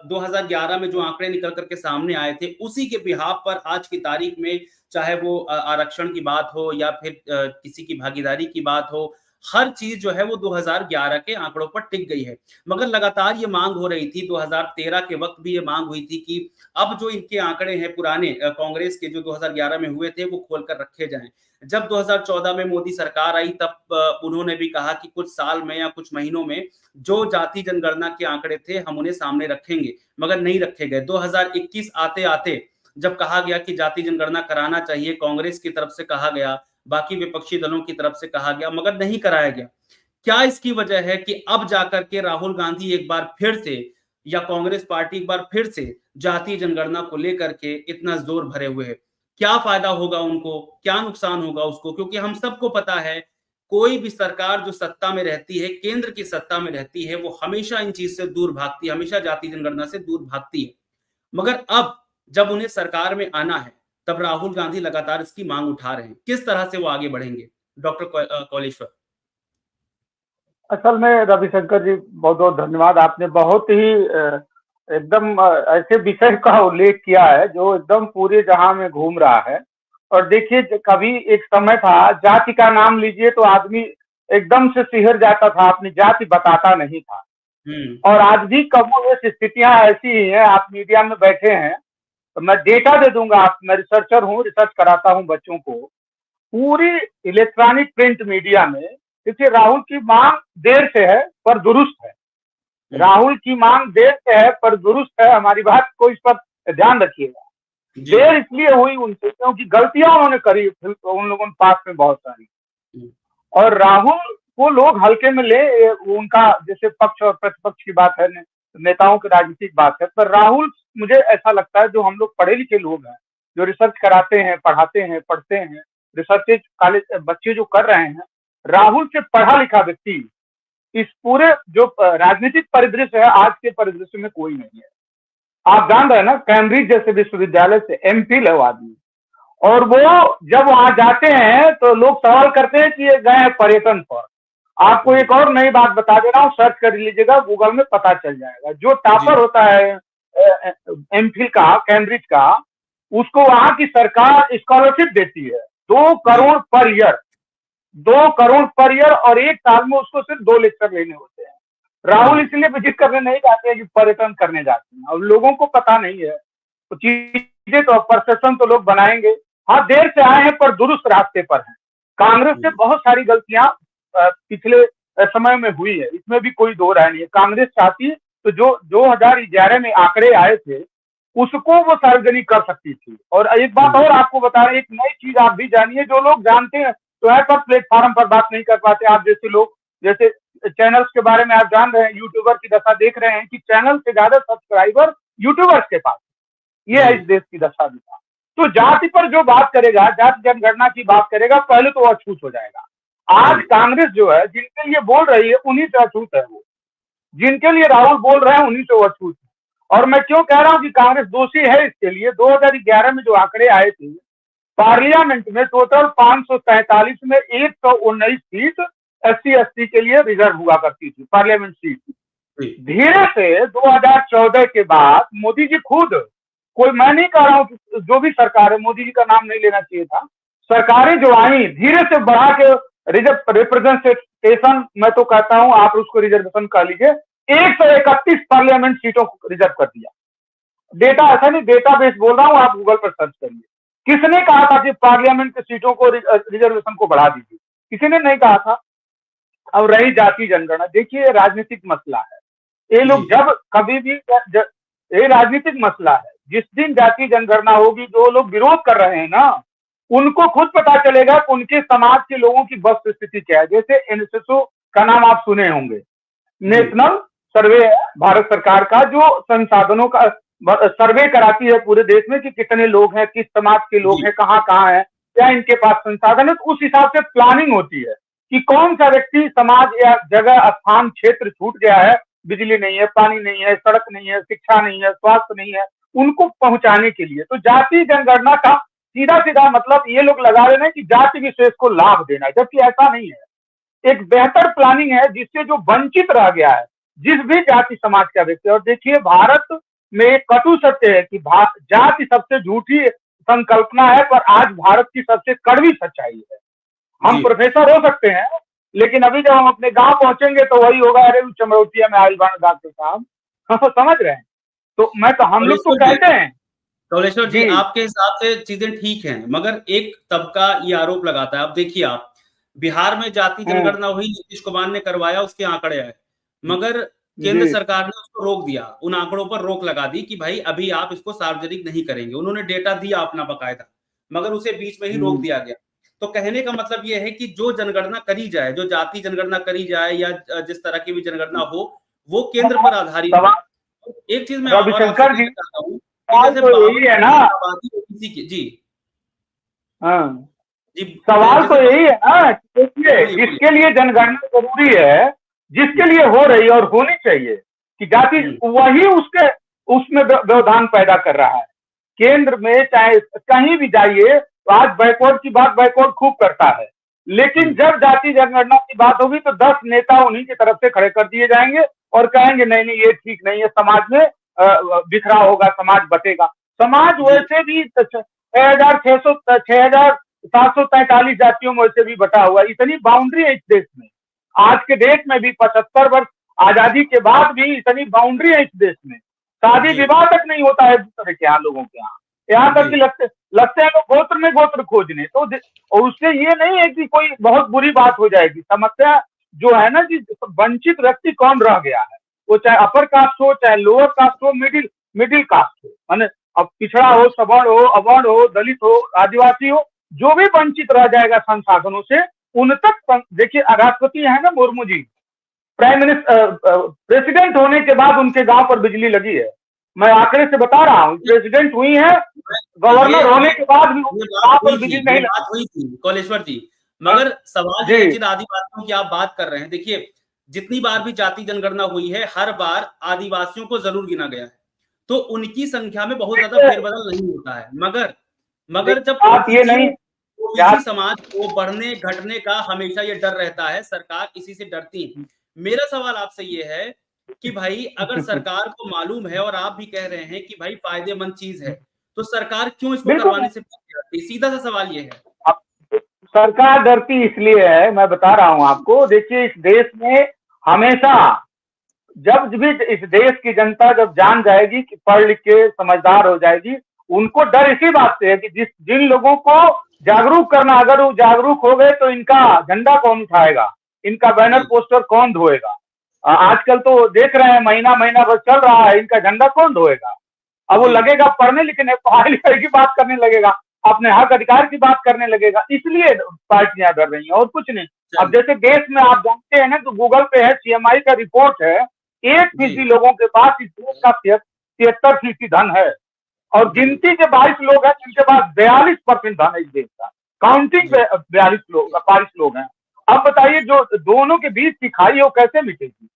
2011 में जो आंकड़े निकल करके सामने आए थे, उसी के बिहाफ पर आज की तारीख में चाहे वो आरक्षण की बात हो या फिर किसी की भागीदारी की बात हो, हर चीज जो है वो 2011 के आंकड़ों पर टिक गई है। मगर लगातार ये मांग हो रही थी, 2013 के वक्त भी ये मांग हुई थी कि अब जो इनके आंकड़े हैं पुराने कांग्रेस के जो 2011 में हुए थे वो खोलकर रखे जाएं। जब 2014 में मोदी सरकार आई तब उन्होंने भी कहा कि कुछ साल में या कुछ महीनों में जो जाति जनगणना के आंकड़े थे हम उन्हें सामने रखेंगे, मगर नहीं रखे गए। 2021 आते आते जब कहा गया कि जाति जनगणना कराना चाहिए, कांग्रेस की तरफ से कहा गया, बाकी विपक्षी दलों की तरफ से कहा गया, मगर नहीं कराया गया। क्या इसकी वजह है कि अब जाकर के राहुल गांधी एक बार फिर से या कांग्रेस पार्टी एक बार फिर से जातीय जनगणना को लेकर के इतना जोर भरे हुए है? क्या फायदा होगा उनको, क्या नुकसान होगा उसको? क्योंकि हम सबको पता है कोई भी सरकार जो सत्ता में रहती है, केंद्र की सत्ता में रहती है, वो हमेशा इन चीज से दूर भागती है, हमेशा जाति जनगणना से दूर भागती है। मगर अब जब उन्हें सरकार में आना है, तब राहुल गांधी लगातार इसकी मांग उठा रहे हैं। किस तरह से वो आगे बढ़ेंगे? डॉक्टर कौलेश्वर। असल में रविशंकर जी, बहुत बहुत धन्यवाद। आपने बहुत ही एकदम ऐसे विषय का उल्लेख किया है जो एकदम पूरे जहां में घूम रहा है। और देखिए, कभी एक समय था, जाति का नाम लीजिए तो आदमी एकदम से सिहर जाता था, अपनी जाति बताता नहीं था। और आज भी कमोबेश स्थितियां ऐसी ही हैं। आप मीडिया में बैठे हैं तो मैं डेटा दे दूंगा, आप, मैं रिसर्चर हूँ, रिसर्च कराता हूँ बच्चों को। पूरी इलेक्ट्रॉनिक प्रिंट मीडिया में देखिए, राहुल की मांग देर से है पर दुरुस्त है। राहुल की मांग देर से है पर दुरुस्त है। हमारी बात को इस पर ध्यान रखिएगा। देर इसलिए हुई उनसे क्योंकि गलतियां उन्होंने करी उन लोगों ने पास में बहुत सारी। और राहुल को लोग हल्के में ले, उनका जैसे पक्ष और प्रतिपक्ष की बात है, नेताओं की राजनीतिक बात है, पर राहुल, मुझे ऐसा लगता है, जो हम लोग पढ़े लिखे लोग हैं, जो रिसर्च कराते हैं, पढ़ाते हैं, पढ़ते हैं, रिसर्च कॉलेज बच्चे जो कर रहे हैं, राहुल से पढ़ा लिखा व्यक्ति इस पूरे जो राजनीतिक परिदृश्य है आज के परिदृश्य में कोई नहीं है। आप जान रहे हैं ना, कैम्ब्रिज जैसे विश्वविद्यालय से एमफिल है वो आदमी, और वो जब वहां जाते हैं तो लोग सवाल करते हैं कि ये गए हैं पर्यटन पर। आपको एक और नई बात बता दे रहा हूँ, सर्च कर लीजिएगा, गूगल में पता चल जाएगा। जो टॉपर होता है एमफिल का, कैम्ब्रिज का, उसको वहां की सरकार स्कॉलरशिप देती है 2 crore per year, 2 crore per year, और एक साल में उसको सिर्फ 2 लेक्चर लेने होते हैं। राहुल इसलिए विजिट करने नहीं जाते हैं कि पर्यटन करने जाते हैं, और लोगों को पता नहीं है तो चीजें, तो परसेप्शन तो लोग बनाएंगे। हाँ, देर से आए हैं पर दुरुस्त रास्ते पर हैं। कांग्रेस से बहुत सारी गलतियां पिछले समय में हुई है, इसमें भी कोई दो राय नहीं है। कांग्रेस चाहती तो जो 2011 में आंकड़े आए थे उसको वो सार्वजनिक कर सकती थी। और एक बात और आपको बता रहे हैं, एक नई चीज आप भी जानिए, जो लोग जानते हैं तो है पर प्लेटफॉर्म पर बात नहीं कर पाते। आप जैसे लोग, जैसे चैनल्स के बारे में आप जान रहे हैं, यूट्यूबर की दशा देख रहे हैं कि चैनल से ज्यादा सब्सक्राइबर यूट्यूबर्स के पास, ये है इस देश की दशा दिशा। तो जाति पर जो बात करेगा, जाति जनगणना की बात करेगा, पहले तो वो अछूत हो जाएगा। आज कांग्रेस जो है, जिनके लिए बोल रही है उन्हीं से अछूत है वो, जिनके लिए राहुल बोल रहे हैं उन्हीं से वो अछूत है। और मैं क्यों कह रहा हूं कि कांग्रेस दोषी है इसके लिए, 2011 में जो आंकड़े आए थे, पार्लियामेंट में टोटल 543 में 119 सीट SC/ST के लिए रिजर्व हुआ करती थी, पार्लियामेंट सीट। धीरे से 2014 के बाद मोदी जी खुद, कोई, मैं नहीं कह रहा हूं कि जो भी सरकार है, मोदी जी का नाम नहीं लेना चाहिए था, सरकारें जो आई धीरे से बढ़ा के रिप्रेजेंटेशन, मैं तो कहता हूं आप उसको रिजर्वेशन कह लीजिए, 131 पार्लियामेंट सीटों को रिजर्व कर दिया। डेटा ऐसा नहीं, डेटाबेस बोल रहा हूं, आप गूगल पर सर्च करिए। किसने कहा था कि पार्लियामेंट की सीटों को, रिजर्वेशन को बढ़ा दीजिए? किसी ने नहीं कहा था। अब रही जाति जनगणना, देखिए राजनीतिक मसला है ये। लोग जब कभी भी, ये राजनीतिक मसला है। जिस दिन जाति जनगणना होगी, जो लोग विरोध कर रहे हैं ना, उनको खुद पता चलेगा कि उनके समाज के लोगों की वस्तु स्थिति क्या है। जैसे एनएसएसओ का नाम आप सुने होंगे, नेशनल सर्वे है भारत सरकार का, जो संसाधनों का सर्वे कराती है पूरे देश में कि कितने लोग हैं, किस समाज के लोग हैं, कहाँ कहाँ है, क्या इनके पास संसाधन है। तो उस हिसाब से प्लानिंग होती है कि कौन सा व्यक्ति, समाज या जगह, स्थान, क्षेत्र छूट गया है, बिजली नहीं है, पानी नहीं है, सड़क नहीं है, शिक्षा नहीं है, स्वास्थ्य नहीं है, उनको पहुंचाने के लिए। तो जाति जनगणना का सीधा सीधा मतलब ये लोग लगा रहे हैं कि जाति विशेष को लाभ देना, जबकि ऐसा नहीं है। एक बेहतर प्लानिंग है जिससे जो वंचित रह गया है, जिस भी जाति समाज का व्यक्ति। और देखिए, भारत में एक कटु सत्य है कि जाति सबसे झूठी संकल्पना है, पर आज भारत की सबसे कड़वी सच्चाई है। हम प्रोफेसर हो सकते हैं, लेकिन अभी जब हम अपने गांव पहुंचेंगे तो वही होगा, अरे चमरौतिया में आयल बाण डॉक्टर साहब। समझ रहे हैं? तो मैं तो, हम लोग तो कहते हैं। कमलेश्वर जी, आपके हिसाब से चीजें ठीक हैं, मगर एक तबका ये आरोप लगाता है। अब देखिए, आप बिहार में जाति जनगणना हुई, नीतीश कुमार ने करवाया, उसके आंकड़े आए, मगर केंद्र सरकार ने उसको रोक दिया, उन आंकड़ों पर रोक लगा दी कि भाई अभी आप इसको सार्वजनिक नहीं करेंगे। उन्होंने डेटा दिया अपना बकायदा, मगर उसे बीच में ही रोक दिया गया। तो कहने का मतलब यह है कि जो जनगणना करी जाए, जो जाति जनगणना करी जाए या जिस तरह की भी जनगणना हो, वो केंद्र पर आधारित है। एक चीज मैं और आपसे कहना चाहता हूँ कि जैसे यही है ना, किसी की जी सवाल तो यही है ना, जिसके लिए जनगणना जरूरी है, जिसके लिए हो रही और होनी चाहिए, कि जाति वही उसमें व्यवधान पैदा कर रहा है। केंद्र में चाहे कहीं भी जाइए, तो आज बैकवर्ड की बात बैकवर्ड खूब करता है, लेकिन जब जाति जनगणना की बात होगी तो 10 नेता उन्हीं की तरफ से खड़े कर दिए जाएंगे और कहेंगे नहीं नहीं ये ठीक नहीं है, समाज में बिखरा होगा, समाज बटेगा। समाज वैसे भी 6,743 जातियों में वैसे भी बटा हुआ, इतनी बाउंड्री है इस देश में। आज के देश में भी 75 वर्ष आजादी के बाद भी इतनी बाउंड्री है इस देश में। शादी विवाह तक नहीं होता है दूसरे के यहाँ, लोगों के यहाँ तक कि लगते हैं लोग गोत्र में गोत्र खोजने। तो और उससे ये नहीं है कि कोई बहुत बुरी बात हो जाएगी। समस्या जो है ना कि वंचित व्यक्ति कौन रह गया है, वो चाहे अपर कास्ट हो, चाहे लोअर कास्ट हो, मिडिल कास्ट हो, माने अब पिछड़ा हो, सवर्ण हो, अवर्ण हो, दलित हो, आदिवासी हो, जो भी वंचित रह जाएगा संसाधनों से, उन तक। देखिए राष्ट्रपति है ना Murmu ji, prime minister president होने के बाद उनके गांव पर बिजली लगी है। मैं आंकड़े से बता रहा हूँ, प्रेसिडेंट हुई है, गवर्नर होने के बाद भी गांव पर बिजली नहीं हुई थी कौलेश्वर जी। मगर सवाल ये है, जिन आदिवासियों की आप बात कर रहे हैं, देखिए जितनी बार भी जाति जनगणना हुई है, हर बार आदिवासियों को जरूर गिना गया है, तो उनकी संख्या में बहुत ज्यादा फेरबदल नहीं होता है। मगर जब ओबीसी समाज को बढ़ने घटने का हमेशा ये डर रहता है, सरकार इसी से डरती है। मेरा सवाल आपसे ये है कि भाई अगर सरकार को मालूम है और आप भी कह रहे हैं कि भाई फायदेमंद चीज है, तो सरकार क्यों इसको करवाने से डरती? सीधा सा सवाल ये है। सरकार डरती इसलिए है, मैं बता रहा हूं आपको। देखिए इस देश में हमेशा जब भी इस देश की जनता जब जान जाएगी कि पढ़ लिख के समझदार हो जाएगी, उनको डर इसी बात से है कि जिन लोगों को जागरूक करना, अगर वो जागरूक हो गए तो इनका झंडा कौन उठाएगा, इनका बैनर पोस्टर कौन धोएगा। आजकल तो देख रहे हैं महीना भर चल रहा है, इनका झंडा कौन धोएगा। अब वो लगेगा पढ़ने लिखने, पढ़ाई लिखाई की बात करने लगेगा, अपने हक अधिकार की बात करने लगेगा, इसलिए पार्टियां डर रही हैं और कुछ नहीं। अब जैसे देश में आप जानते हैं ना, तो गूगल पे है, CMI का रिपोर्ट है, 1% लोगों के पास इस देश का 73% धन है, और गिनती के 22 लोग हैं जिनके पास 42% धन है इस देश का। काउंटिंग 42 लोग हैं। अब बताइए जो दोनों के बीच की खाई वो कैसे मिटेगी?